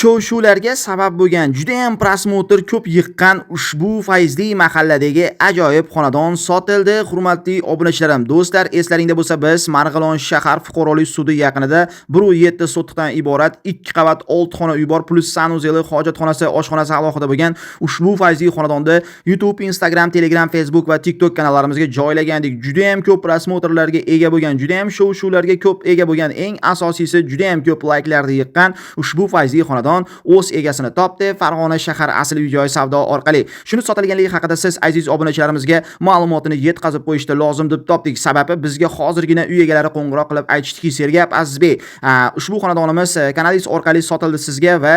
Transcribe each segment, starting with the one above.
Shov-shuvlarga sabab bo'lgan juda ham prosmotr ko'p yiqqan ushbu fayzli mahalladagi ajoyib xonadon sotildi. Hurmatli obunachilarim, do'stlar, eslaringda bo'lsa, biz Marg'ilon shahar fuqarolik sudi yaqinida 1.7 sotixdan iborat 2 qavat 6 xona uy bor, plus sanuzeli, hojatxonasi, oshxonasi alohida bo'lgan ushbu fayzli xonadonni YouTube, Instagram, Telegram, Facebook va TikTok kanallarimizga joylagandik. Juda ham ko'p prosmotrlarga ega bo'lgan, juda ham shov-shuvlarga ko'p ega bo'lgan, eng asosiysi juda ham ko'p layklarni yiqqan ushbu fayzli xonadon o'z egasini topdi. Farg'ona shahar asl uy-joy savdo orqali. Shuni sotilganligi haqida siz aziz obunachilarimizga ma'lumotini yetkazib qo'yishda lozim deb topdik. Sababi bizga hozirgina uy egalari qo'ng'iroq qilib aytishdiki, Sergap Azizbek, ushbu xonadonimiz kanalingiz orqali sotildi sizga va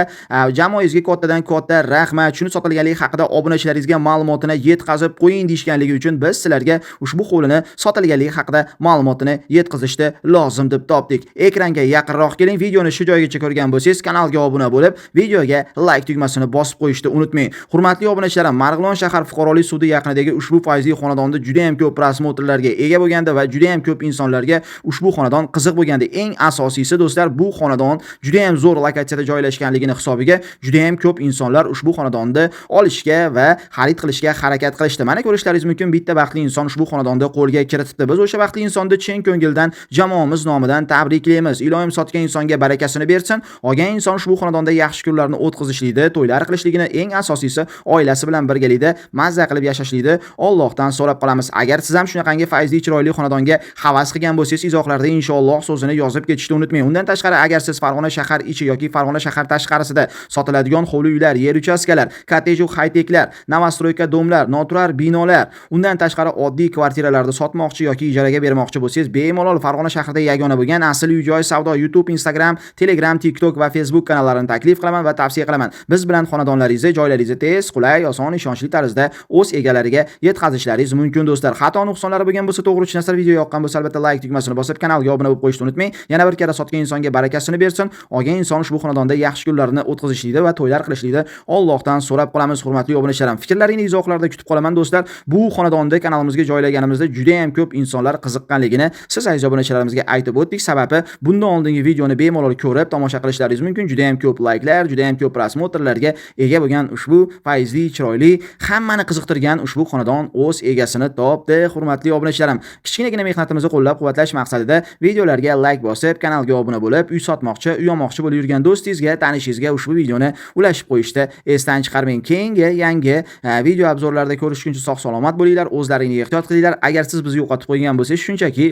jamoangizga kattadan katta rahmat. Shuni sotilganligi haqida obunachilaringizga ma'lumotini yetkazib qo'ying deyishganligi uchun biz sizlarga ushbu hovlini sotilganligi haqida ma'lumotini yetkazishda lozim deb topdik. Ekranga yaqinroq keling. Videoni shu joygacha ko'rgan bo'lsangiz, kanalga obuna bo'lib, videoga like tugmasini bosib qo'yishni unutmang. Hurmatli obunachilarim, Marg'ilon shahar fuqarolik sudi yaqinidagi ushbu fayzli xonadonda juda ham ko'p prosmotrlarga ega bo'lganda va juda ham ko'p insonlarga ushbu xonadon qiziq bo'lganda, eng asosiysi do'stlar, bu xonadon juda ham zo'r lokatsiyada joylashganligini hisobiga juda ham ko'p insonlar ushbu xonadonni olishga va xarid qilishga harakat qilishdi. Mana ko'rishlaringiz mumkin, bitta baxtli inson ushbu xonadonni qo'lga kiritibdi. Biz o'sha baxtli insonni chin ko'ngildan jamoamiz nomidan tabriklaymiz. Ilohim sotgan insonga barakasini bersin. Olgan inson ushbu xonadonda yaxshi kunlarni o'tkazishlikda, to'ylar qilishligini, eng asosiysi oilasi bilan birgalikda mazza qilib yashashlikda Allohdan so'rab qolamiz. Agar siz ham shunaqangi fayzli chiroyli xonadonga havas qilgan bo'lsangiz, izohlarda inshaalloh so'zini yozib ketishni unutmang. Undan tashqari, agar siz Farg'ona shahar ichi yoki Farg'ona shahar tashqarisida sotiladigan hovli uylar, yer uchastkalar, kottej va hayteklar, novostroyka domlar, noturar binolar, undan tashqari oddiy kvartiralarda sotmoqchi yoki ijaraga bermoqchi bo'lsangiz, bemalol Farg'ona shahrida yagona bo'lgan asl uy-joy savdo YouTube, Instagram, Telegram, TikTok va Facebook kanallarini taklif qilaman va tavsiya qilaman. Biz bilan xonadonlaringizni, joylaringizni tez, qulay, oson, ishonchli tarzda o'z egalariga yetkazishlaringiz mumkin do'stlar. Xato nuqsonlari bo'lgan bo'lsa, to'g'ri tushunasizlar, video yoqqan bo'lsa albatta like tugmasini bosib kanalga obuna bo'lib qo'yishni unutmang. Yana bir karra sotgan insonga barakasini bersin. Olgan inson ushbu xonadonda yaxshi kunlarini o'tkazishlikda va to'ylar qilishlikda Allohdan so'rab qolamiz. Hurmatli obunachilarim, fikrlaringizni izohlarda kutib qolaman do'stlar. Bu xonadonni kanalimizga joylaganimizda juda ham ko'p insonlar qiziqqanligini siz aziz obunachilarimizga aytib o'tdik. Sababi bundan oldingi videoni bemalol ko'rib tomosha qilishlaringiz mumkin. Juda ham ko'p layklar, juda ham ko'p prosmotrlarga ega bo'lgan ushbu fayzli, chiroyli, hammani qiziqtirgan ushbu xonadon o'z egasini topdi. Hurmatli obunachilarim, kichkinagina mehnatimizni qo'llab-quvvatlash maqsadida videolarga like bosib, kanalga obuna bo'lib, uy sotmoqchi, uy olmoqchi bo'lib yurgan do'stingizga, tanishingizga ushbu videoni ulashib qo'yishda esdan chiqarmang. Keyingi yangi video obzorlarda ko'rishguncha sog'-salomat bo'linglar, o'zlaringizni ehtiyot qilinglar. Agar siz bizni yo'qotib qo'ygan bo'lsangiz, shunchaki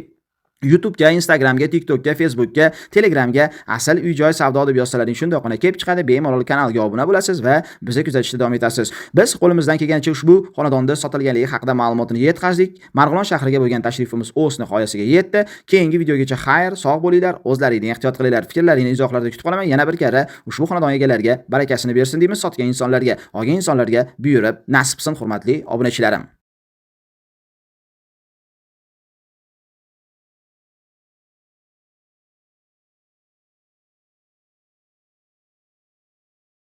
YouTube'ga, Instagram'ga, TikTok'ga, Facebook'ga, Telegram'ga asl uy-joy savdo deb yozsalaring shundoqqina kelib chiqadi. Bemalol kanalga obuna bo'lasiz va bizni kuzatishda davom etasiz. Biz qo'limizdan kelgancha ushbu xonadonda sotilganligi haqida ma'lumotni yetkazdik. Marg'ilon shahriga bo'lgan tashrifimiz o'z nihoyasiga yetdi. Keyingi videogacha xayr, sog' bo'linglar, o'zlaringizni ehtiyot qilinglar. Fikrlaringizni izohlarda kutib qolaman. Yana bir karra ushbu xonadon egalariga barakasini bersin deymiz. Sotgan insonlarga, olgan insonlarga buyurib nasibsin, hurmatli obunachilarim.